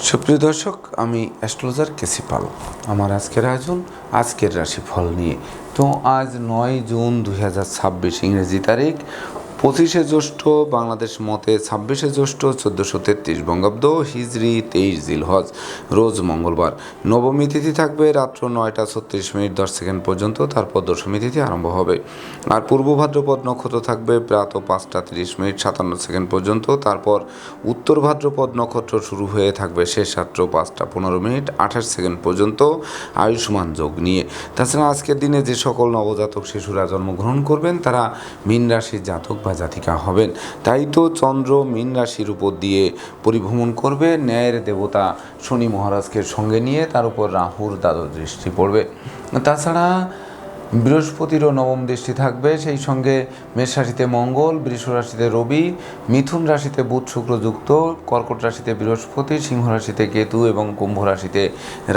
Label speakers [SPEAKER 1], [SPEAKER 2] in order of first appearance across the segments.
[SPEAKER 1] সুপ্রিয় দর্শক, আমি অ্যাস্ট্রোলজার কেসি পাল। আমার আজকের আয়োজন আজকের রাশিফল নিয়ে। তো আজ 9 জুন 2026 ইংরেজি তারিখ, 25শে জ্যৈষ্ঠ বাংলাদেশ মতে, 26শে জ্যৈষ্ঠ 1433 বঙ্গাব্দ, হিজরি 23 জিলহজ, রোজ মঙ্গলবার। নবমী তিথি থাকবে রাত্র 9টা 36 মিনিট 10 সেকেন্ড পর্যন্ত, তারপর দশমী তিথি আরম্ভ হবে। আর পূর্ব ভাদ্রপদ নক্ষত্র থাকবে প্রাত 5টা 30 মিনিট 57 সেকেন্ড পর্যন্ত, তারপর উত্তর ভাদ্রপদ নক্ষত্র শুরু হয়ে থাকবে শেষ রাত্র 5টা 15 মিনিট 28 সেকেন্ড পর্যন্ত আয়ুষ্মান যোগ নিয়ে। তাছাড়া আজকের দিনে যে সকল নবজাতক শিশুরা জন্মগ্রহণ করবেন তারা মীন রাশির জাতক বা জাতিকা হবেন। তাই তো চন্দ্র মীন রাশির উপর দিয়ে পরিভ্রমণ করবে ন্যায়ের দেবতা শনি মহারাজকে সঙ্গে নিয়ে, তার উপর রাহুর দ্বাদশ দৃষ্টি পড়বে। তাছাড়া বৃহস্পতিরও নবম দৃষ্টি থাকবে, সেই সঙ্গে মেষ রাশিতে মঙ্গল, বৃষ রাশিতে রবি, মিথুন রাশিতে বুধ শুক্র যুক্ত, কর্কট রাশিতে বৃহস্পতি, সিংহ রাশিতে কেতু এবং কুম্ভ রাশিতে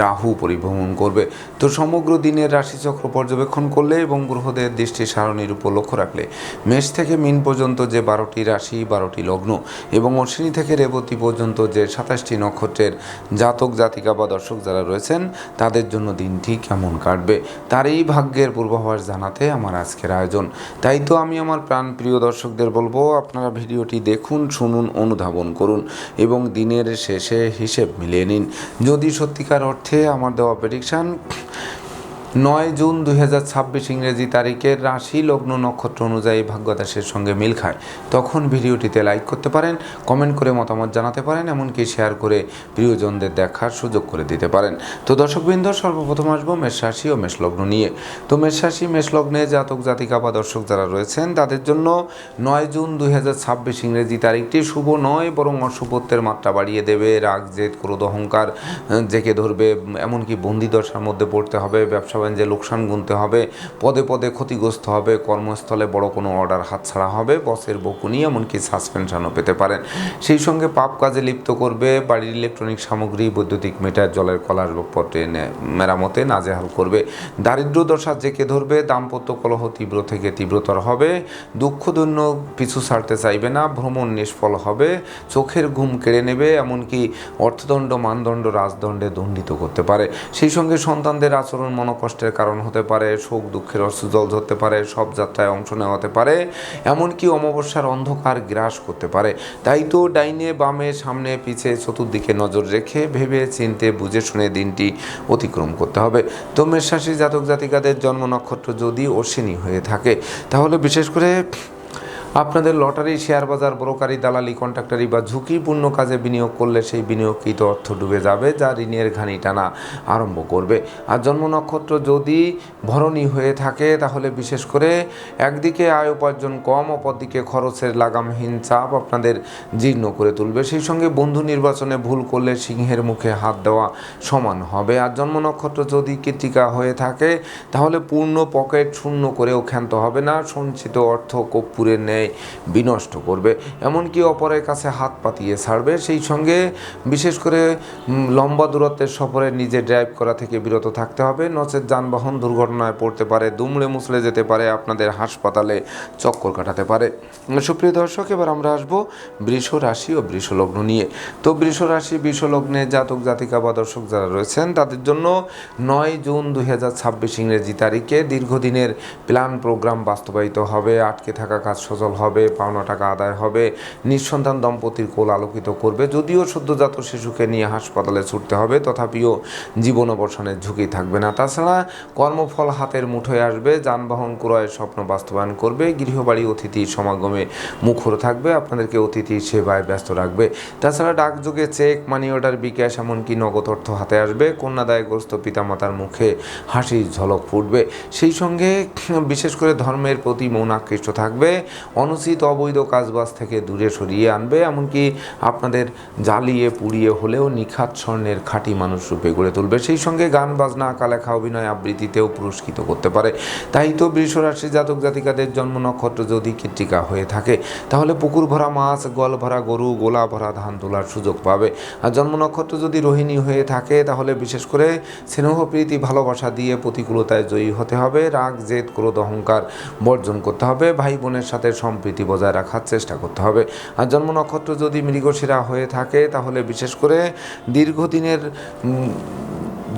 [SPEAKER 1] রাহু পরিভ্রমণ করবে। তো সমগ্র দিনের রাশিচক্র পর্যবেক্ষণ করলে এবং গ্রহদের দৃষ্টি সারণীর উপর লক্ষ্য রাখলে মেষ থেকে মীন পর্যন্ত যে 12টি রাশি 12টি লগ্ন এবং অশ্বিনী থেকে রেবতী পর্যন্ত যে 27টি নক্ষত্রের জাতক জাতিকা বা দর্শক যারা রয়েছেন তাদের জন্য দিনটি কেমন কাটবে তার এই ভাগ্যের পূর্বাভাস জানাতে আমার আজকের আয়োজন। তাই তো আমি আমার প্রাণপ্রিয় দর্শকদের বলবো, আপনারা ভিডিওটি দেখুন, শুনুন, অনুধাবন করুন এবং দিনের শেষে হিসেব মিলিয়ে নিন। যদি সত্যিকার অর্থে আমার দেওয়া প্রেডিকশান 9 জুন 2026 ইংরেজি তারিখের রাশি লগ্ন নক্ষত্র অনুযায়ী ভাগ্যদাসের সঙ্গে মিল খায়, তখন ভিডিওটিতে লাইক করতে পারেন, কমেন্ট করে মতামত জানাতে পারেন, এমনকি শেয়ার করে প্রিয়জনদের দেখার সুযোগ করে দিতে পারেন। তো দর্শকবৃন্দ, সর্বপ্রথম আসবো মেষ রাশি ও মেষ লগ্ন নিয়ে। তো মেষ রাশি মেষ লগ্নে জাতক জাতিকা বা দর্শক যারা রয়েছেন তাদের জন্য 9 জুন 2026 ইংরেজি তারিখটি শুভ নয়, বরং অশুভত্বের মাত্রা বাড়িয়ে দেবে। রাগ, জেদ, ক্রোধ, অহংকার জেকে ধরবে, এমনকি বন্দি দশার মধ্যে পড়তে হবে, ব্যবসা যে লোকসান গুনতে হবে, পদে পদে ক্ষতিগ্রস্ত হবে, কর্মস্থলে বড় কোনো অর্ডার হাতছাড়া হবে, বসের বকুনি, এমনকি সাসপেনশনও পেতে পারেন। সেই সঙ্গে পাপ কাজে লিপ্ত করবে, বাড়ির ইলেকট্রনিক সামগ্রী, বৈদ্যুতিক মিটার, জলের কল আসবাবপত্রে মেরামতে নাজেহাল করবে। দারিদ্র দশা জেকে ধরবে, দাম্পত্য কলহ তীব্র থেকে তীব্রতর হবে, দুঃখ দৈন্য পিছু ছাড়তে চাইবে না, ভ্রমণ নিষ্ফল হবে, চোখের ঘুম কেড়ে নেবে, এমনকি অর্থদণ্ড মানদণ্ড রাজদণ্ডে দণ্ডিত করতে পারে। সেই সঙ্গে সন্তানদের আচরণ মনোকষ্টের কারণ হতে পারে, শোক দুঃখের অশ্রুজল ধরতে পারে, সব যাত্রায় অংশ নেওয়া হতে পারে, এমনকি অমাবস্যার অন্ধকার গ্রাস করতে পারে। তাই তো ডাইনে বামে সামনে পিছে চতুর্দিকে নজর রেখে ভেবে চিনতে বুঝে শুনে দিনটি অতিক্রম করতে হবে। তো মেষ রাশি জাতক জাতিকাদের জন্ম নক্ষত্র যদি অশ্বিনী হয়ে থাকে তাহলে বিশেষ করে আপনাদের লটারি, শেয়ার বাজার, ব্রোকারি, দালালি, কন্ট্রাক্টারি বা ঝুঁকিপূর্ণ কাজে বিনিয়োগ করলে সেই বিনিয়োগকৃত অর্থ ডুবে যাবে, যা ঋণের ঘানি টানা আরম্ভ করবে। আর জন্ম নক্ষত্র যদি ভরণী হয়ে থাকে তাহলে বিশেষ করে একদিকে আয় উপার্জন কম, অপরদিকে খরচের লাগামহীন চাপ আপনাদের জীর্ণ করে তুলবে। সেই সঙ্গে বন্ধু নির্বাচনে ভুল করলে সিংহের মুখে হাত দেওয়া সমান হবে। আর জন্ম নক্ষত্র যদি কৃত্তিকা হয়ে থাকে তাহলে পূর্ণ পকেট শূন্য করেও ক্ষান্ত হবে না, সঞ্চিত অর্থ কর্পূরের ন্যায় বিনষ্ট করবে, এমনকি অপরের কাছে হাত পাতিয়ে ছাড়বে। সেই সঙ্গে বিশেষ করে লম্বা দূরত্বের সফরে নিজে ড্রাইভ করা থেকে বিরত থাকতে হবে, নচেত যানবাহন দুর্ঘটনায় পড়তে পারে, দুমড়ে মুচড়ে যেতে পারে, আপনাদের হাসপাতালে চক্কর কাটাতে পারে। সুপ্রিয় দর্শক, এবার আমরা আসবো বৃষ রাশি ও বৃষ লগ্ন নিয়ে। তো বৃষ রাশি বৃষ লগ্নে জাতক জাতিকা বা দর্শক যারা রয়েছেন তাদের জন্য 9 জুন 2026 ইংরেজি তারিখে দীর্ঘদিনের প্ল্যান প্রোগ্রাম বাস্তবায়িত হবে, আটকে থাকা কাজ সচল হবে, পাওনা টাকা আদায় হবে, নিঃসন্তান দম্পতির কোল আলোকিত করবে। যদিও সদ্যজাত শিশুকে নিয়ে হাসপাতালে ছুটতে হবে, তথাপিও জীবন অবসানের ঝুঁকি থাকবে না। তাছাড়া কর্মফল হাতের মুঠোয় আসবে, যানবাহন ক্রয়ের স্বপ্ন বাস্তবায়ন করবে, গৃহবাড়ি অতিথি সমাগমে মুখর থাকবে, আপনাদেরকে অতিথি সেবায় ব্যস্ত রাখবে। তাছাড়া ডাকযোগে চেক, মানি অর্ডার, বিকাশ, এমনকি নগদ অর্থ হাতে আসবে, কন্যাদায়গ্রস্ত পিতামাতার মুখে হাসির ঝলক ফুটবে। সেই সঙ্গে বিশেষ করে ধর্মের প্রতি মন আকৃষ্ট থাকবে, অনুচিত অবৈধ কাজবাজ থেকে দূরে সরিয়ে আনবে, এমনকি আপনাদের জ্বালিয়ে পুড়িয়ে হলেও নিখাত স্বর্ণের খাঁটি মানুষ রূপে গড়ে তুলবে। সেই সঙ্গে গান বাজনা, আঁকা লেখা, অভিনয়, আবৃত্তিতেও পুরস্কৃত করতে পারে। তাই তো বৃষ রাশি জাতক জাতিকাদের জন্ম নক্ষত্র যদি কৃত্তিকা হয়ে থাকে তাহলে পুকুর ভরা মাছ, গোয়াল ভরা গরু, গোলা ভরা ধান তোলার সুযোগ পাবে। আর জন্ম নক্ষত্র যদি রোহিণী হয়ে থাকে তাহলে বিশেষ করে স্নেহ প্রীতি ভালোবাসা দিয়ে প্রতিকূলতায় জয়ী হতে হবে, রাগ, জেদ, ক্রোধ, অহংকার বর্জন করতে হবে, ভাই বোনের সাথে সম্প্রীতি বজায় রাখার চেষ্টা করতে হবে। আর জন্ম নক্ষত্র যদি মৃগশিরা হয়ে থাকে তাহলে বিশেষ করে দীর্ঘদিনের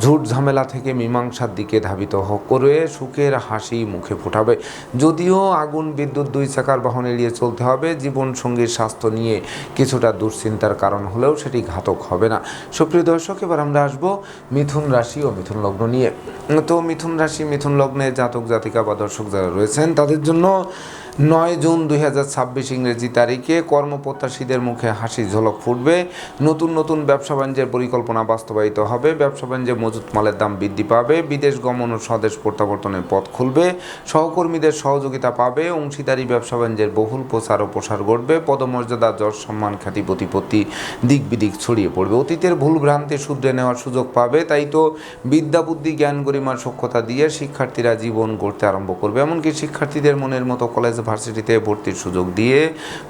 [SPEAKER 1] ঝুট ঝামেলা থেকে মীমাংসার দিকে ধাবিত করে সুখের হাসি মুখে ফোটাবে। যদিও আগুন বিদ্যুৎ দুই চাকার বাহন এড়িয়ে চলতে হবে, জীবনসঙ্গীর স্বাস্থ্য নিয়ে কিছুটা দুশ্চিন্তার কারণ হলেও সেটি ঘাতক হবে না। সুপ্রিয় দর্শক, এবার আমরা আসবো মিথুন রাশি ও মিথুন লগ্ন নিয়ে। তো মিথুন রাশি মিথুন লগ্নে জাতক জাতিকা বা দর্শক যারা রয়েছেন তাদের জন্য 9 জুন 2026 ইংরেজি তারিখে কর্মপ্রত্যাশীদের মুখে হাসি ঝলক ফুটবে। নতুন নতুন ব্যবসা বাণিজ্যের পরিকল্পনা বাস্তবায়িত হবে। ব্যবসা বাণিজ্যে মজুত মালের দাম বৃদ্ধি পাবে। বিদেশ গমন ও স্বদেশ প্রত্যাবর্তনের পথ খুলবে। সহকর্মীদের সহযোগিতা পাবে। অংশীদারি ব্যবসা বাণিজ্যের বহুল প্রচার ও প্রসার ঘটবে। পদমর্যাদা, যশ, সম্মান, খ্যাতি, প্রতিপত্তি দিক বিদিক ছড়িয়ে পড়বে। অতীতের ভুল ভ্রান্তি শুধরে নেওয়ার সুযোগ পাবে। তাই তো বিদ্যা বুদ্ধি জ্ঞান গরিমার সক্ষতা দিয়ে শিক্ষার্থীরা জীবন গড়তে আরম্ভ করবে। এমনকি শিক্ষার্থীদের মনের মতো কলেজ ভার্সিটিতে ভর্তির সুযোগ দিয়ে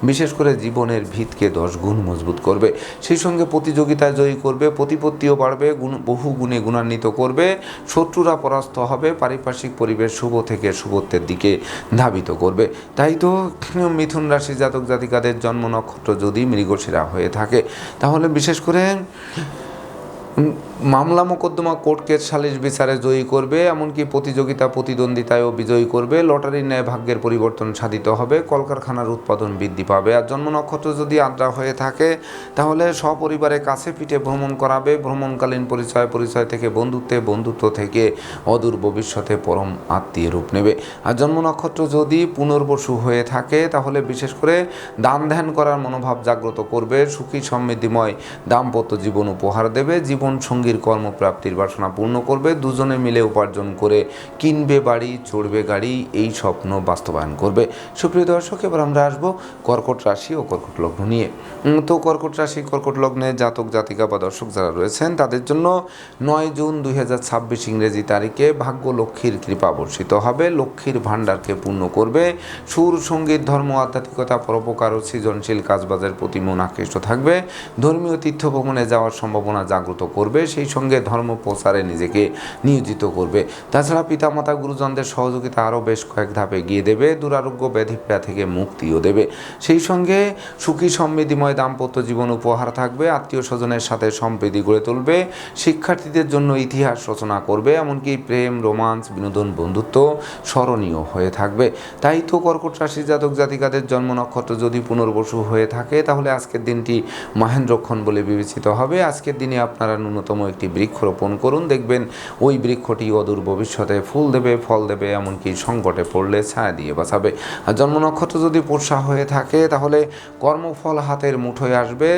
[SPEAKER 1] বিশেষ করে জীবনের ভিতকে 10 গুণ মজবুত করবে। সেই সঙ্গে প্রতিযোগিতায় জয়ী করবে। প্রতিপত্তিও বাড়বে, বহু গুণে গুণান্বিত করবে। শত্রুরা পরাস্ত হবে। পারিপার্শ্বিক পরিবেশ শুভ থেকে শুভত্বের দিকে ধাবিত করবে। তাই তো মিথুন রাশি জাতক জাতিকাদের জন্ম নক্ষত্র যদি মৃগশিরা হয়ে থাকে তাহলে বিশেষ করে মামলা মোকদ্দমা কোর্ট কেস সালিশ বিচারে জয়ী করবে। এমনকি প্রতিযোগিতা প্রতিদ্বন্দ্বিতায়ও বিজয়ী করবে। লটারির ন্যায় ভাগ্যের পরিবর্তন সাধিত হবে। কলকারখানার উৎপাদন বৃদ্ধি পাবে। আর জন্ম নক্ষত্র যদি আদ্রা হয়ে থাকে তাহলে সপরিবারে কাছে পিঠে ভ্রমণ করাবে। ভ্রমণকালীন পরিচয় থেকে বন্ধুত্ব থেকে অদূর ভবিষ্যতে পরম আত্মীয় রূপ নেবে। আর জন্ম নক্ষত্র যদি পুনর্বসু হয়ে থাকে তাহলে বিশেষ করে দান ধ্যান করার মনোভাব জাগ্রত করবে। সুখী সমৃদ্ধিময় দাম্পত্য জীবন উপহার দেবে। জীবন সঙ্গীর কর্মপ্রাপ্তির বাসনা পূর্ণ করবে। দুজনে মিলে উপার্জন করে কিনবে বাড়ি, চড়বে গাড়ি, এই স্বপ্ন বাস্তবায়ন করবে। সুপ্রিয় দর্শক, এবার আমরা আসবো কর্কট রাশি ও কর্কট লগ্ন নিয়ে। তো কর্কট রাশি কর্কট লগ্নে জাতক জাতিকা বা দর্শক যারা রয়েছেন তাদের জন্য 9 জুন 2026 ইংরেজি তারিখে ভাগ্য লক্ষ্মীর কৃপা বর্ষিত হবে। লক্ষ্মীর ভাণ্ডারকে পূর্ণ করবে। সুর, সঙ্গীত, ধর্ম, আধ্যাত্মিকতা, পরোপকার ও সৃজনশীল কাজবাজের প্রতি মন আকৃষ্ট থাকবে। ধর্মীয় তীর্থ ভ্রমণে যাওয়ার সম্ভাবনা জাগ্রত করবে। সেই সঙ্গে ধর্ম প্রচারে নিজেকে নিয়োজিত করবে। তাছাড়া পিতামাতা গুরুজনদের সহযোগিতা আরও বেশ কয়েক ধাপে এগিয়ে দেবে। দুরারোগ্য ব্যাধিপীড়া থেকে মুক্তিও দেবে। সেই সঙ্গে সুখী সমৃদ্ধিময় দাম্পত্য জীবন উপহার থাকবে। আত্মীয় স্বজনের সাথে সম্প্রীতি গড়ে তুলবে। শিক্ষার্থীদের জন্য ইতিহাস রচনা করবে। এমনকি প্রেম, রোমান্স, বিনোদন, বন্ধুত্ব স্মরণীয় হয়ে থাকবে। তাই তো কর্কট রাশি জাতক জাতিকাদের জন্ম নক্ষত্র যদি পুনর্বসু হয়ে থাকে তাহলে আজকের দিনটি মহেন্দ্রক্ষণ বলে বিবেচিত হবে। আজকের দিনে আপনারা ন্যূনতম একটি বৃক্ষ রোপণ করুন। দেখবেন ওই বৃক্ষটি অদূর ভবিষ্যতে ফুল দেবে, ফল দেবে, এমনকি সংকটে পড়লে ছায়া দিয়ে বাঁচাবে। আর জন্ম নক্ষত্র যদি পোষা হয়ে থাকে তাহলে কর্মফল হাতের মুঠোয় আসবে।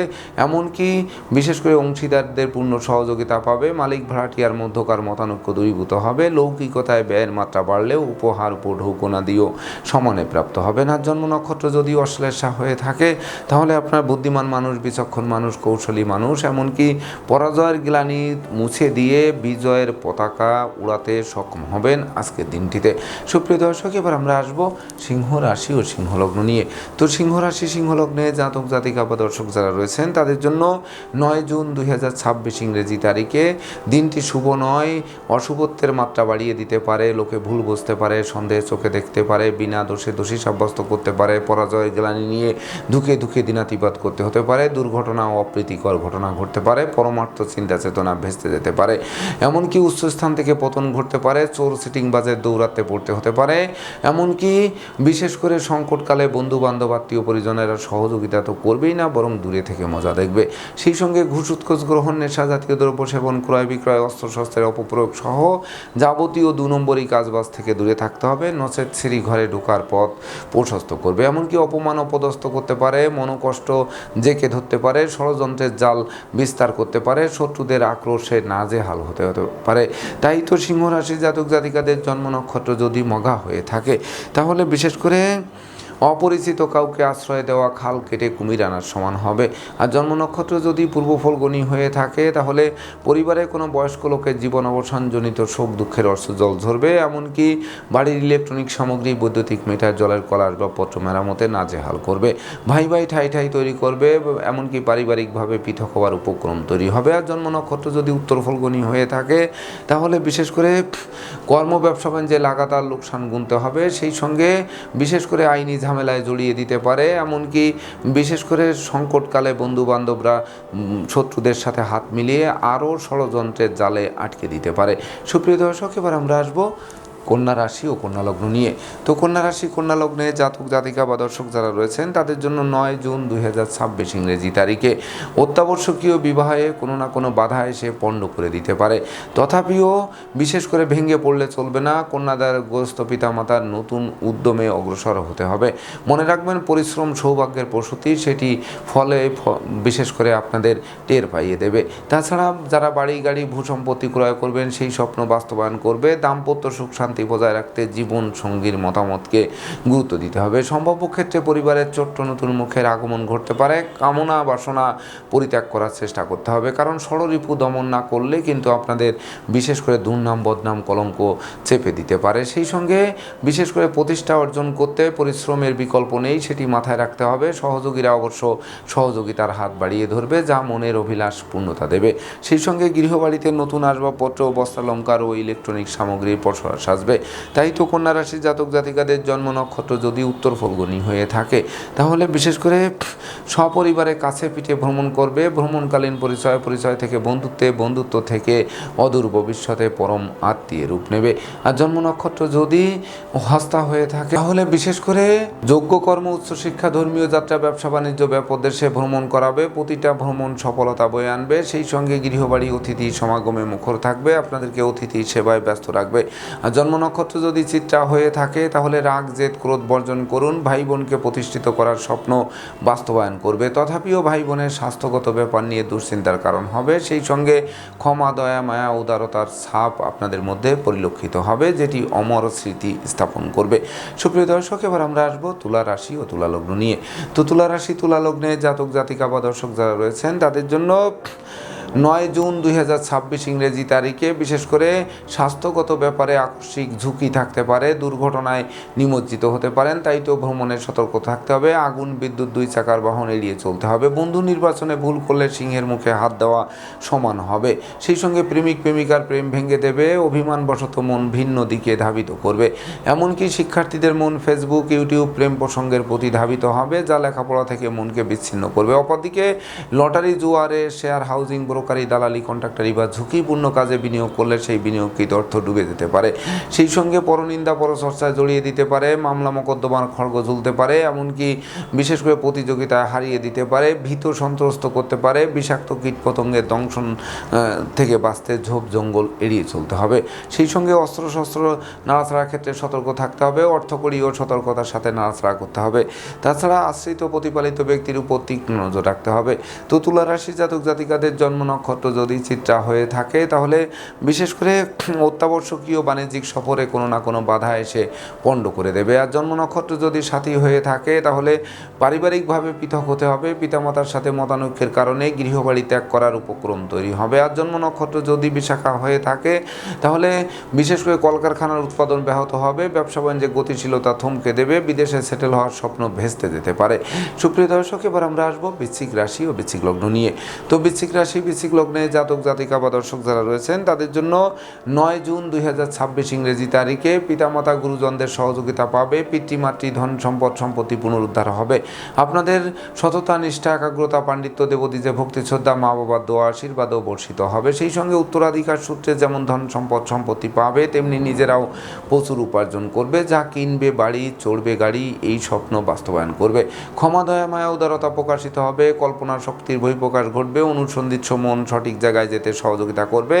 [SPEAKER 1] এমনকি বিশেষ করে অংশীদারদের পূর্ণ সহযোগিতা পাবে। মালিক ভাড়াটিয়ার মধ্যকার মতানৈক্য দূরীভূত হবে। লৌকিকতায় ব্যয়ের মাত্রা বাড়লেও উপহার উপঢৌকনা দিয়েও সমানে প্রাপ্ত হবে না। জন্ম নক্ষত্র যদি অশ্লেষা হয়ে থাকে তাহলে আপনার বুদ্ধিমান মানুষ, বিচক্ষণ মানুষ, কৌশলী মানুষ, এমনকি পরাজয়ের গ্লানি মুছে দিয়ে বিজয়ের পতাকা উড়াতে সক্ষম হবেন আজকের দিনটিতে। সুপ্রিয় দর্শক, এবার আমরা আসবো সিংহ রাশি ও সিংহলগ্ন নিয়ে। তো সিংহ রাশি সিংহলগ্নে জাতক জাতিকা বা দর্শক যারা রয়েছেন তাদের জন্য 9 জুন 2026 ইংরেজি তারিখে দিনটি শুভ নয়। অশুভত্বের মাত্রা বাড়িয়ে দিতে পারে। লোকে ভুল বুঝতে পারে, সন্দেহ চোখে দেখতে পারে, বিনা দোষে দোষী সাব্যস্ত করতে পারে। পরাজয়ের গ্লানি নিয়ে ধুকে ধুকে দিনাতিপাত করতে হতে পারে। দুর্ঘটনা ও অপ্রীতিকর ঘটনা ঘটতে পারে। পরমার্থ চিন্তা চেতনা ভেস্তে যেতে পারে। এমনকি উচ্চস্থান থেকে পতন ঘটতে পারে। চোর সিটিংবাজের দৌরাত্মে পড়তে হতে পারে। এমনকি বিশেষ করে সংকটকালে বন্ধু বান্ধব, আত্মীয় পরিজনেরা সহযোগিতা তো করবেই না, বরং দূরে থেকে মজা দেখবে। সেই সঙ্গে ঘুষ উৎকোচ গ্রহণ, নেশা জাতীয় দ্রব্য সেবন, ক্রয় বিক্রয়, অস্ত্রশস্ত্রের অপপ্রয়োগ সহ যাবতীয় 2 নম্বরই কাজবাজ থেকে দূরে থাকতে হবে। নচেত সিঁড়ি ঘরে ঢোকার পথ প্রশস্ত করবে। এমনকি অপমান অপদস্থ করতে পারে। মনোকষ্ট জেঁকে ধরতে পারে। ষড়যন্ত্রের জাল বিস্তার করতে পারে। শত্রুদের আক্রোশে নাজেহাল হতে পারে। তাই তো সিংহ রাশি জাতক জাতিকাদের জন্ম নক্ষত্র যদি মঘা হয়ে থাকে তাহলে বিশেষ করে অপরিচিত কাউকে আশ্রয় দেওয়া খাল কেটে কুমির আনার সমান হবে। আর জন্ম নক্ষত্র যদি পূর্ব ফলগুনি হয়ে থাকে তাহলে পরিবারে কোনো বয়স্ক লোকের জীবন অবসানজনিত শোক দুঃখের জল ঝরবে। এমনকি বাড়ির ইলেকট্রনিক সামগ্রী, বৈদ্যুতিক মিটার, জলের কল, আসবাবপত্র মেরামতে নাজেহাল করবে। ভাই ভাই ঠাই ঠাই তৈরি করবে। এমনকি পারিবারিকভাবে পৃথক হওয়ার উপক্রম তৈরি হবে। আর জন্ম নক্ষত্র যদি উত্তর ফলগুনি হয়ে থাকে তাহলে বিশেষ করে কর্ম ব্যবসা বাণিজ্যে লাগাতার লোকসান গুনতে হবে। সেই সঙ্গে বিশেষ করে আইনি ঝামেলায় জড়িয়ে দিতে পারে। এমনকি বিশেষ করে সংকটকালে বন্ধুবান্ধবরা শত্রুদের সাথে হাত মিলিয়ে আরও ষড়যন্ত্রের জালে আটকে দিতে পারে। সুপ্রিয় দর্শক, এবার আমরা আসবো কন্যা রাশি ও কন্যা লগ্ন নিয়ে। তো কন্যা রাশি কন্যা লগ্নে জাতক জাতিকা বা দর্শক যারা রয়েছেন তাদের জন্য 9 জুন 2026 ইংরেজি তারিখে অত্যাবশ্যকীয় বিবাহে কোনো না কোনো বাধা এসে পণ্ড করে দিতে পারে। তথাপিও বিশেষ করে ভেঙে পড়লে চলবে না। কন্যাদারগ্রস্ত পিতামাতার নতুন উদ্যমে অগ্রসর হতে হবে। মনে রাখবেন, পরিশ্রম সৌভাগ্যের প্রসূতি, সেটি ফলে বিশেষ করে আপনাদের টের পাইয়ে দেবে। তাছাড়া যারা বাড়ি গাড়ি ভূসম্পত্তি ক্রয় করবেন সেই স্বপ্ন বাস্তবায়ন করবে। দাম্পত্য সুখ শান্তি বজায় রাখতে জীবন সঙ্গীর মতামতকে গুরুত্ব দিতে হবে। সম্ভাব্য ক্ষেত্রে পরিবারের ছোট্ট নতুন মুখের আগমন ঘটতে পারে। কামনা বাসনা পরিত্যাগ করার চেষ্টা করতে হবে, কারণ ষড়রিপু দমন না করলে কিন্তু আপনাদের বিশেষ করে দুর্নাম বদনাম কলঙ্ক চেপে দিতে পারে। সেই সঙ্গে বিশেষ করে প্রতিষ্ঠা অর্জন করতে পরিশ্রমের বিকল্প নেই, সেটি মাথায় রাখতে হবে। সহযোগীরা অবশ্য সহযোগিতার হাত বাড়িয়ে ধরবে, যা মনের অভিলাষ পূর্ণতা দেবে। সেই সঙ্গে গৃহবাড়িতে নতুন আসবাবপত্র, বস্ত্রালঙ্কার ও ইলেকট্রনিক সামগ্রীর পসরা সাজবে। তাই তো কন্যা রাশির জাতক জাতিকাদের জন্ম নক্ষত্র যদি উত্তর ফল্গুনী হয়ে থাকে তাহলে বিশেষ করে সপরিবারে কাছে পিঠে ভ্রমণ করবে। ভ্রমণকালীন পরিচয় থেকে বন্ধুত্বে, বন্ধুত্ব থেকে অদূর ভবিষ্যতে পরম আত্মীয় রূপ নেবে। আর জন্ম নক্ষত্র যদি হস্তা হয়ে থাকে তাহলে বিশেষ করে যোগ্য কর্ম, উচ্চশিক্ষা, ধর্মীয় যাত্রা, ব্যবসা বাণিজ্য, ব্যাপদেশে ভ্রমণ করাবে। প্রতিটা ভ্রমণ সফলতা বয়ে আনবে। সেই সঙ্গে গৃহবাড়ি অতিথি সমাগমে মুখর থাকবে, আপনাদেরকে অতিথি সেবায় ব্যস্ত রাখবে। আর জন্ম নক্ষত্র যদি চিত্রা হয়ে থাকে তাহলে রাগ, জেদ, ক্রোধ বর্জন করুন। ভাই বোনকে প্রতিষ্ঠিত করার স্বপ্ন বাস্তবায়ন করবে। তথাপিও ভাই বোনের স্বাস্থ্যগত ব্যাপার নিয়ে দুশ্চিন্তার কারণ হবে। সেই সঙ্গে ক্ষমা, দয়া, মায়া, উদারতার ছাপ আপনাদের মধ্যে পরিলক্ষিত হবে, যেটি অমর স্মৃতি স্থাপন করবে। সুপ্রিয় দর্শক, এবার আমরা আসবো তুলা রাশি ও তুলা লগ্ন নিয়ে। তো তুলা রাশি তুলা লগ্নে জাতক জাতিকা বা দর্শক যারা রয়েছেন তাদের জন্য 9 জুন 2026 ইংরেজি তারিখে বিশেষ করে স্বাস্থ্যগত ব্যাপারে আকস্মিক ঝুঁকি থাকতে পারে। দুর্ঘটনায় নিমজ্জিত হতে পারেন। তাই তো ভ্রমণে সতর্ক থাকতে হবে। আগুন, বিদ্যুৎ, 2 চাকার বাহন এড়িয়ে চলতে হবে। বন্ধু নির্বাচনে ভুল করলে সিংহের মুখে হাত দেওয়া সমান হবে। সেই সঙ্গে প্রেমিক প্রেমিকার প্রেম ভেঙে দেবে। অভিমানবশত মন ভিন্ন দিকে ধাবিত করবে। এমনকি শিক্ষার্থীদের মন ফেসবুক, ইউটিউব প্রেম প্রসঙ্গের প্রতি ধাবিত হবে, যা লেখাপড়া থেকে মনকে বিচ্ছিন্ন করবে। অপরদিকে লটারি, জুয়ারে, শেয়ার, হাউজিং, ব্রোকারি, দালালি, কন্ট্রাক্টারি বা ঝুঁকিপূর্ণ কাজে বিনিয়োগ করলে সেই বিনিয়োগকৃত অর্থ ডুবে যেতে পারে। সেই সঙ্গে পরনিন্দা, পরচর্চায় জড়িয়ে দিতে পারে। মামলা মোকদ্দমার খড়গ ঝুলতে পারে। এমনকি বিশেষ করে প্রতিযোগিতায় হারিয়ে দিতে পারে। ভীত সন্ত্রস্ত করতে পারে। বিষাক্ত কীটপতঙ্গের দংশন থেকে বাঁচতে ঝোপ জঙ্গল এড়িয়ে চলতে হবে। সেই সঙ্গে অস্ত্রশস্ত্র নাড়াচাড়ার ক্ষেত্রে সতর্ক থাকতে হবে। অর্থকড়িও সতর্কতার সাথে নাড়াচাড়া করতে হবে। তাছাড়া আশ্রিত প্রতিপালিত ব্যক্তির উপর তীক্ষ্ণ নজর রাখতে হবে। তো তুলা রাশি জাতক জাতিকাদের জন্ম নক্ষত্র যদি চিত্রা হয়ে থাকে তাহলে বিশেষ করে অত্যাবশ্যকীয় বাণিজ্যিক সফরে কোনো না কোনো বাধা এসে পণ্ড করে দেবে। আর জন্ম নক্ষত্র যদি সাথী হয়ে থাকে তাহলে পারিবারিকভাবে পৃথক হতে হবে। পিতামাতার সাথে মতানৈক্যের কারণে গৃহবাড়ি ত্যাগ করার উপক্রম তৈরি হবে। আর জন্ম নক্ষত্র যদি বিশাখা হয়ে থাকে তাহলে বিশেষ করে কলকারখানার উৎপাদন ব্যাহত হবে। ব্যবসা বাণিজ্যে গতিশীলতা থমকে দেবে। বিদেশে সেটেল হওয়ার স্বপ্ন ভেস্তে যেতে পারে। সুপ্রিয় দর্শক, এবার আমরা আসবো বৃশ্চিক রাশি ও বৃশ্চিক লগ্ন নিয়ে। তো বৃশ্চিক রাশি, বৃশ্চিক লগ্নে জাতক জাতিকা বা দর্শক যারা রয়েছেন তাদের জন্য 9 জুন 2026 ইংরেজি তারিখে পিতামাতা গুরুজনদের সহযোগিতা পাবে। পিতৃমাতৃ ধন সম্পদ সম্পত্তি পুনরুদ্ধার হবে। আপনাদের সততা, নিষ্ঠা, একাগ্রতা, পাণ্ডিত্য, দেবদ্বীজে ভক্তি শ্রদ্ধা, মা বাবার দোয়া আশীর্বাদও বর্ষিত হবে। সেই সঙ্গে উত্তরাধিকার সূত্রে যেমন ধন সম্পদ সম্পত্তি পাবে তেমনি নিজেরাও প্রচুর উপার্জন করবে, যা কিনবে বাড়ি, চড়বে গাড়ি, এই স্বপ্ন বাস্তবায়ন করবে। ক্ষমা, দয়া, মায়া, উদারতা প্রকাশিত হবে। কল্পনার শক্তির বহিঃপ্রকাশ ঘটবে। অনুসন্ধিৎস মন সঠিক জায়গায় যেতে সহযোগিতা করবে।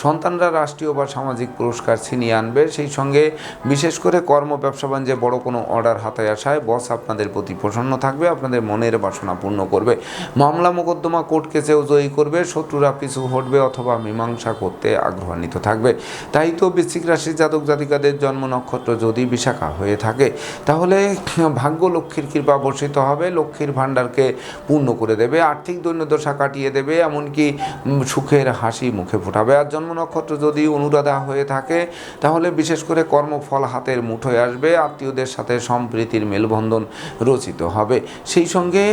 [SPEAKER 1] সন্তানরা রাষ্ট্রীয় বা সামাজিক পুরস্কার ছিনিয়ে আনবে। সেই সঙ্গে বিশেষ করে কর্ম, ব্যবসা বাণিজ্যে বড় কোনো অর্ডার হাতে আসায় বস আপনাদের প্রতি প্রসন্ন থাকবে। আপনাদের মনের বাসনা পূর্ণ করবে। মামলা মোকদ্দমা কোর্ট কেসেও জয়ী করবে। শত্রুরা পিছু হটবে অথবা মীমাংসা করতে আগ্রহান্বিত থাকবে। তাই তো বৃশ্চিক রাশির জাতক জাতিকাদের জন্ম নক্ষত্র যদি বিশাখা হয়ে থাকে তাহলে ভাগ্য লক্ষ্মীর কৃপা বর্ষিত হবে। লক্ষ্মীর ভাণ্ডারকে পূর্ণ করে দেবে। আর্থিক দৈন্যদশা কাটিয়ে দেবে। এমনকি সুখের হাসি মুখে ফোটাবে। আর জন্ম নক্ষত্র যদি অনুরাধা হয়ে থাকে তাহলে বিশেষ করে কর্মফল হাতের মুঠোয় আসবে, আত্মীয়দের সাথে সম্প্রীতির মেলবন্ধন রচিত হবে। সেই সঙ্গে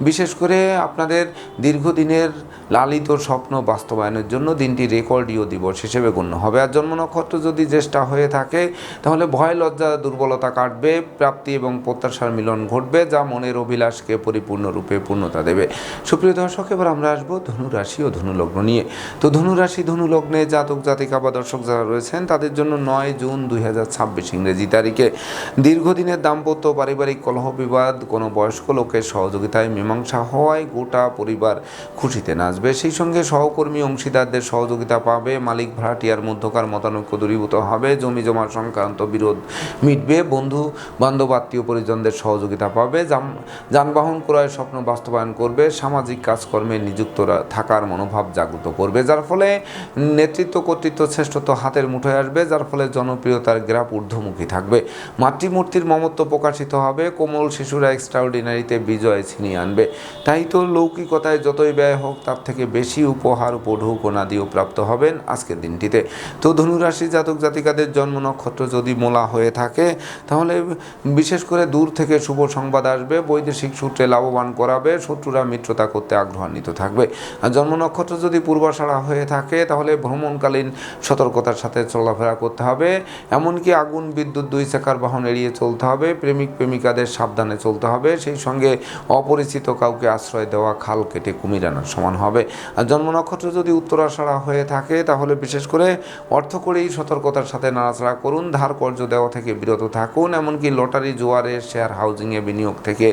[SPEAKER 1] বিশেষ করে আপনাদের দীর্ঘদিনের লালিত স্বপ্ন বাস্তবায়নের জন্য দিনটি রেকর্ডীয় দিবস হিসেবে গণ্য হবে। আর জন্ম নক্ষত্র যদি জ্যেষ্ঠা হয়ে থাকে তাহলে ভয় লজ্জা দুর্বলতা কাটবে, প্রাপ্তি এবং প্রত্যাশার মিলন ঘটবে, যা মনের অভিলাষকে পরিপূর্ণরূপে পূর্ণতা দেবে। সুপ্রিয় দর্শক, এবার আমরা আসবো ধনুরাশি ও ধনুলগ্ন নিয়ে। তো ধনুরাশি ধনুলগ্নে জাতক জাতিকা বা দর্শক যারা রয়েছেন তাদের জন্য 9 জুন 2026 ইংরেজি তারিখে দীর্ঘদিনের দাম্পত্য পারিবারিক কলহ বিবাদ কোনো বয়স্ক লোকের সহযোগিতায় মীমাংসা হওয়ায় গোটা পরিবার খুশিতে নাচবে। সেই সঙ্গে সহকর্মী অংশীদারদের সহযোগিতা পাবে, মালিক ভাড়াটিয়ার মধ্যকার মতানৈক্য দূরীভূত হবে, জমি জমা সংক্রান্ত বিরোধ মিটবে, বন্ধু বান্ধব আত্মীয় পরিজনদের সহযোগিতা পাবে, যানবাহন ক্রয়ের স্বপ্ন বাস্তবায়ন করবে, সামাজিক কাজকর্মে নিযুক্ত থাকার মনোভাব জাগ্রত করবে, যার ফলে নেতৃত্ব কর্তৃত্ব শ্রেষ্ঠত্ব হাতের মুঠোয় আসবে, যার ফলে জনপ্রিয়তার গ্রাফ ঊর্ধ্বমুখী থাকবে। মাতৃমূর্তির মমত্ব প্রকাশিত হবে, কোমল শিশুরা এক্সট্রাঅর্ডিনারিতে বিজয় ছিনিয়ে আনবে। তাই তো লৌকিকতায় যতই ব্যয় হোক তার থেকে বেশি উপহার উপঢৌকনাদিও প্রাপ্ত হবেন আজকের দিনটিতে। তো ধনুরাশি জাতক জাতিকাদের জন্ম নক্ষত্র যদি মোলা হয়ে থাকে তাহলে বিশেষ করে দূর থেকে শুভ সংবাদ আসবে, বৈদেশিক সূত্রে লাভবান করাবে, শত্রুরা মিত্রতা করতে আগ্রহান্বিত থাকবে। আর জন্ম নক্ষত্র যদি পূর্বাষাঢ়া হয়ে থাকে তাহলে ভ্রমণকালীন সতর্কতার সাথে চলাফেরা করতে হবে, এমনকি আগুন বিদ্যুৎ 2 চাকার বাহন এড়িয়ে চলতে হবে, প্রেমিক প্রেমিকাদের সাবধানে চলতে হবে, সেই সঙ্গে অপরিচিত কাউকে আশ্রয় দেওয়া খাল কেটে কুমির আনার সমান হবে। আর জন্ম নক্ষত্র যদি উত্তরাষাঢ়া হয়ে থাকে তাহলে বিশেষ করে অর্থকরী সতর্কতার সাথে নাড়াচাড়া করুন, ধার কর্জ দেওয়া থেকে বিরত থাকুন, এমনকি লটারি জোয়ারে শেয়ার হাউজিংয়ে বিনিয়োগ থেকে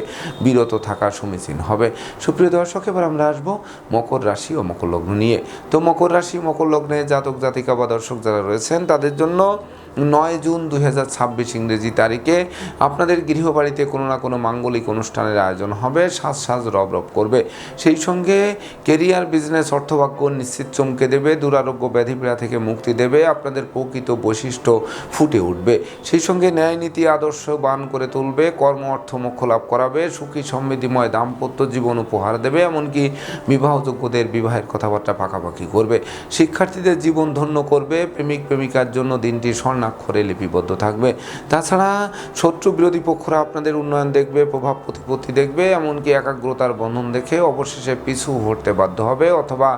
[SPEAKER 1] বিরত থাকা সমীচীন হবে। সুপ্রিয় দর্শক, এবার আমরা আসবো মকর রাশি ও মকর লগ্ন নিয়ে। তো মকর রাশি মকর লগ্নে জাতক জাতিকা বা দর্শক যারা রয়েছেন তাদের জন্য 9 জুন 2026 ইংরেজি তারিখে আপনাদের গৃহবাড়িতে কোনো না কোনো মাঙ্গলিক অনুষ্ঠানের আয়োজন হবে, সাজ রব করবে। সেই সঙ্গে কেরিয়ার বিজনেস অর্থভাগ্য নিশ্চিত চমকে দেবে, দুরারোগ্য ব্যাধিপীড়া থেকে মুক্তি দেবে, আপনাদের প্রকৃত বৈশিষ্ট্য ফুটে উঠবে। সেই সঙ্গে ন্যায় নীতি আদর্শবান করে তুলবে, কর্ম অর্থ মোক্ষ লাভ করাবে, সুখী সমৃদ্ধিময় দাম্পত্য জীবন উপহার দেবে, এমনকি বিবাহযোগ্যদের বিবাহের কথাবার্তা পাকাপাকি করবে, শিক্ষার্থীদের জীবন ধন্য করবে, প্রেমিক প্রেমিকার জন্য দিনটি স্বর্ণাক্ষরে লিপিবদ্ধ থাকবে। তাছাড়া শত্রু বিরোধী পক্ষরা আপনাদের উন্নয়ন দেখবে, প্রভাব প্রতিপত্তি দেখবে, এমনকি একাগ্রতার বন্ধন দেখে অবশেষে পিছু হটতে বাধ্য হবে অথবা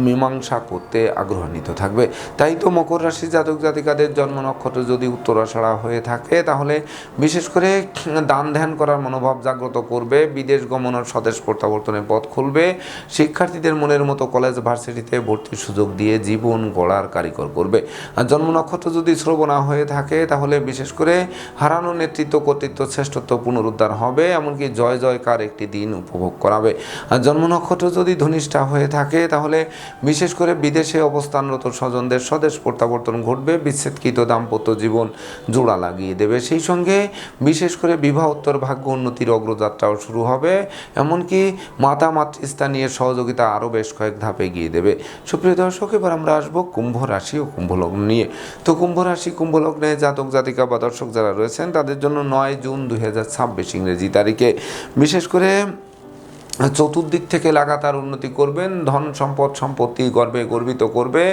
[SPEAKER 1] মীমাংসা করতে আগ্রহান্বিত থাকবে। তাই তো মকর রাশি জাতক জাতিকাদের জন্ম নক্ষত্র যদি উত্তরাষাঢ়া হয়ে থাকে তাহলে বিশেষ করে দান ধ্যান করার মনোভাব জাগ্রত করবে, বিদেশ গমনের স্বদেশ প্রত্যাবর্তনের পথ খুলবে, শিক্ষার্থীদের মনের মতো কলেজ ভার্সিটিতে ভর্তির সুযোগ দিয়ে জীবন গড়ার কারিগর করবে। আর জন্ম নক্ষত্র যদি শ্রবণা হয়ে থাকে তাহলে বিশেষ করে হারানো নেতৃত্ব কর্তৃত্ব শ্রেষ্ঠত্ব পুনরুদ্ধার হবে, এমনকি জয় জয়কার একটি দিন উপভোগ করাবে। আর জন্ম নক্ষত্র যদি ধনিষ্ঠা হয়ে থাকে তাহলে বিশেষ করে বিদেশে অবস্থানরত স্বজনদের স্বদেশ প্রত্যাবর্তন ঘটবে, বিচ্ছেদকৃত দাম্পত্য জীবন জোড়া লাগিয়ে দেবে। সেই সঙ্গে বিশেষ করে বিবাহোত্তর ভাগ্য উন্নতির অগ্রযাত্রাও শুরু হবে, এমনকি মাতা মাতৃস্থানীয় সহযোগিতা আরও বেশ কয়েক ধাপে এগিয়ে দেবে। সুপ্রিয় দর্শক, এবার আমরা আসবো কুম্ভ রাশি ও কুম্ভ লগ্ন নিয়ে। তো কুম্ভ রাশি কুম্ভ লগ্নে জাতক জাতিকা বা দর্শক যারা রয়েছেন তাদের জন্য 9 জুন 2026 ইংরেজি তারিখে বিশেষ করে চতুর্দিক থেকে লাগাতার উন্নতি করবেন, ধন সম্পদ সম্পত্তি গর্বে গর্বিত করবে,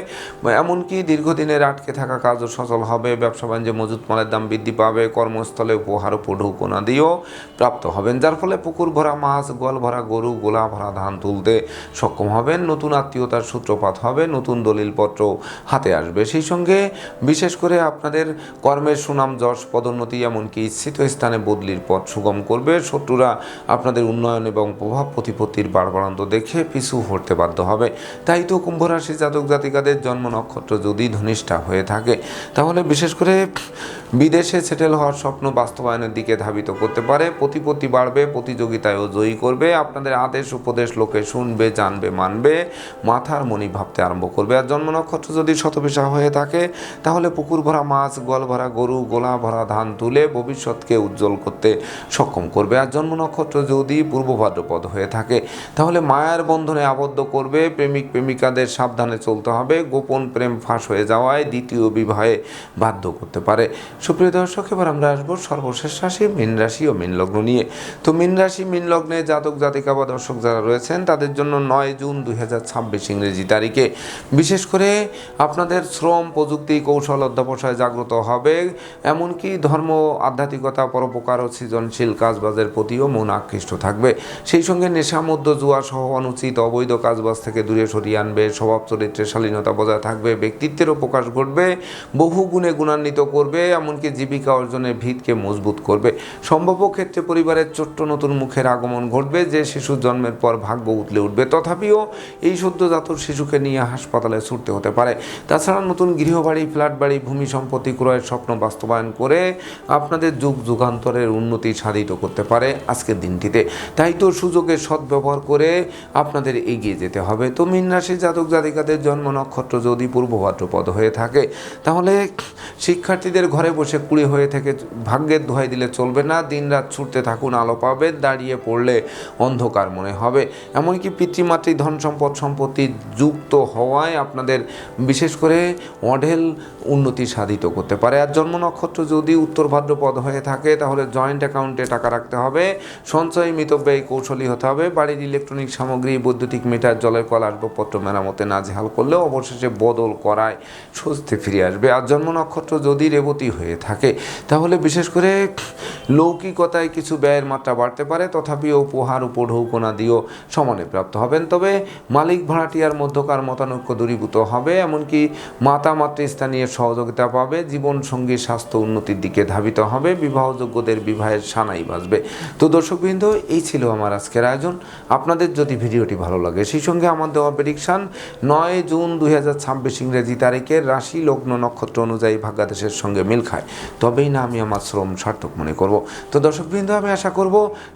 [SPEAKER 1] এমনকি দীর্ঘদিনের আটকে থাকা কাজও সচল হবে, ব্যবসা বাণিজ্যে মজুত মালের দাম বৃদ্ধি পাবে, কর্মস্থলে উপহার উপঢৌকনা দিয়েও প্রাপ্ত হবেন, যার ফলে পুকুর ভরা মাছ, গোয়াল ভরা গরু, গোলা ভরা ধান তুলতে সক্ষম হবেন, নতুন আত্মীয়তার সূত্রপাত হবে, নতুন দলিলপত্র হাতে আসবে। সেই সঙ্গে বিশেষ করে আপনাদের কর্মের সুনাম যশ পদোন্নতি এমনকি ইচ্ছিত স্থানে বদলির পথ সুগম করবে, শত্রুরা আপনাদের উন্নয়ন এবং প্রভাব প্রতিপত্তির বাড়বাড়ন্ত দেখে পিছু হটতে বাধ্য হবে। তাই তো কুম্ভ রাশি জাতক জাতিকাদের জন্ম নক্ষত্র যদি ধনিষ্ঠা হয়ে থাকে তাহলে বিশেষ করে বিদেশে সেটেল হওয়ার স্বপ্ন বাস্তবায়নের দিকে ধাবিত করতে পারে, প্রতিপত্তি বাড়বে, প্রতিযোগিতায়ও জয়ী করবে, আপনাদের আদেশ উপদেশ লোকে শুনবে, জানবে, মানবে, মাথার মনি ভাবতে আরম্ভ করবে। আর জন্ম নক্ষত্র যদি শতবিশা হয়ে থাকে তাহলে পুকুর ভরা মাছ, গোয়াল ভরা গরু, গোলা ভরা ধান তুলে ভবিষ্যৎকে উজ্জ্বল করতে সক্ষম করবে। আর জন্ম নক্ষত্র যদি পূর্ব ভাদ্রপদ হয়ে থাকে তাহলে মায়ার বন্ধনে আবদ্ধ করবে, প্রেমিক প্রেমিকাদের সাবধানে চলতে হবে, গোপন প্রেম ফাঁস হয়ে যাওয়ায় দ্বিতীয় বিবাহে বাধ্য করতে পারে। সুপ্রিয় দর্শক, এবার আমরা আসবো সর্বশেষ রাশি মীন রাশি ও মীন লগ্ন নিয়ে। তো মীন রাশি মীন লগ্নে জাতক জাতিকা বা দর্শক যারা রয়েছেন তাদের জন্য 9 জুন 2026 ইংরেজি তারিখে বিশেষ করে আপনাদের শ্রম, প্রযুক্তি, কৌশল, অধ্যবসায় জাগ্রত হবে। এমনকি ধর্ম, আধ্যাত্মিকতা, পরোপকার ও সৃজনশীল কাজবাজের প্রতিও মন আকৃষ্ট থাকবে। সেই সঙ্গে নেশা, মদ্য, জুয়া সহ অনুচিত অবৈধ কাজবাজ থেকে দূরে সরিয়ে আনবে। স্বভাব চরিত্রের শালীনতা বজায় থাকবে। ব্যক্তিত্বেরও প্রকাশ ঘটবে। বহু গুণে গুণান্বিত করবে। এমনকি জীবিকা অর্জনের ভিতকে মজবুত করবে। সম্ভাব্য ক্ষেত্রে পরিবারের ছোট্ট নতুন মুখের আগমন ঘটবে, যে শিশু জন্মের পর ভাগ্য উতলে উঠবে। তথাপিও এই সদ্যজাত শিশুকে নিয়ে হাসপাতালে ছুটতে হতে পারে। তাছাড়া নতুন গৃহবাড়ি, ফ্ল্যাট বাড়ি, ভূমি সম্পত্তি ক্রয়ের স্বপ্ন বাস্তবায়ন করে আপনাদের যুগ যুগান্তরের উন্নতি সাধিত করতে পারে আজকের দিনটিতে। তাই তো সুযোগের সদ্ব্যবহার করে আপনাদের এগিয়ে যেতে হবে। তো মীন রাশির জাতক জাতিকাদের জন্ম নক্ষত্র যদি পূর্ব ভাদ্রপদ হয়ে থাকে, তাহলে শিক্ষার্থীদের ঘরে বসে কুড়ি হয়ে থেকে ভাগ্যের দোহাই দিলে চলবে না। দিনরাত ছুটতে থাকুন, আলো পাবে। দাঁড়িয়ে পড়লে অন্ধকার মনে হবে। এমনকি পিতৃমাতৃ ধন সম্পদ সম্পত্তি যুক্ত হওয়ায় আপনাদের বিশেষ করে অঢেল উন্নতি সাধিত করতে পারে। আর জন্ম নক্ষত্র যদি উত্তর ভাদ্রপদ হয়ে থাকে, তাহলে জয়েন্ট অ্যাকাউন্টে টাকা রাখতে হবে। সঞ্চয় মিতব্যয়ী কৌশলী হতে হবে। বাড়ির ইলেকট্রনিক সামগ্রী, বৈদ্যুতিক মিটার, জলের কল, আসবাবপত্র মেরামতে নাজেহাল করলেও অবশেষে বদল করায় স্বস্তি ফিরে আসবে। আর জন্ম নক্ষত্র যদি রেবতী হয়ে থাকে, তাহলে বিশেষ করে লৌকিকতায় কিছু ব্যয়ের মাত্রা বাড়তে পারে। তথাপি উপহার, উপঢৌকনা দিয়েও সমানে প্রাপ্ত হবেন। তবে মালিক ভাড়াটিয়ার মধ্যকার মতানৈক্য দূরীভূত হবে। এমনকি মাতা মাতৃস্থানীয় সহযোগিতা পাবে। জীবনসঙ্গী স্বাস্থ্য উন্নতির দিকে ধাবিত হবে। বিবাহযোগ্যদের বিবাহের সানাই বাজবে। তো দর্শকবৃন্দ, এই ছিল আমার আজকের আয়োজন। আপনাদের যদি ভিডিওটি ভালো লাগে, সেই সঙ্গে আমার দেওয়া প্রেডিকশান 9 জুন 2026 ইংরেজি তারিখের রাশি, লগ্ন, নক্ষত্র অনুযায়ী ভাগ্যাদেশের সঙ্গে মিল খায়, তবেই না আমি আমার শ্রম সার্থক মনে করব। তো দর্শকবৃন্দ, আমি আশা করব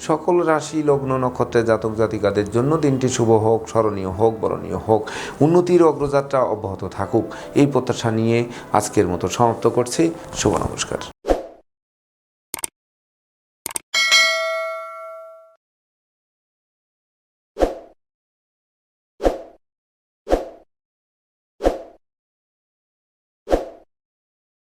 [SPEAKER 1] সকল রাশি, লগ্ন, নক্ষত্রের জাতক জাতিকাদের জন্য দিনটি শুভ হোক, স্মরণীয় হোক, বরণীয় হোক, উন্নতির অগ্রযাত্রা অব্যাহত থাকুক, এই প্রত্যাশা নিয়ে আজকের মতো সমাপ্ত করছি। শুভ নমস্কার।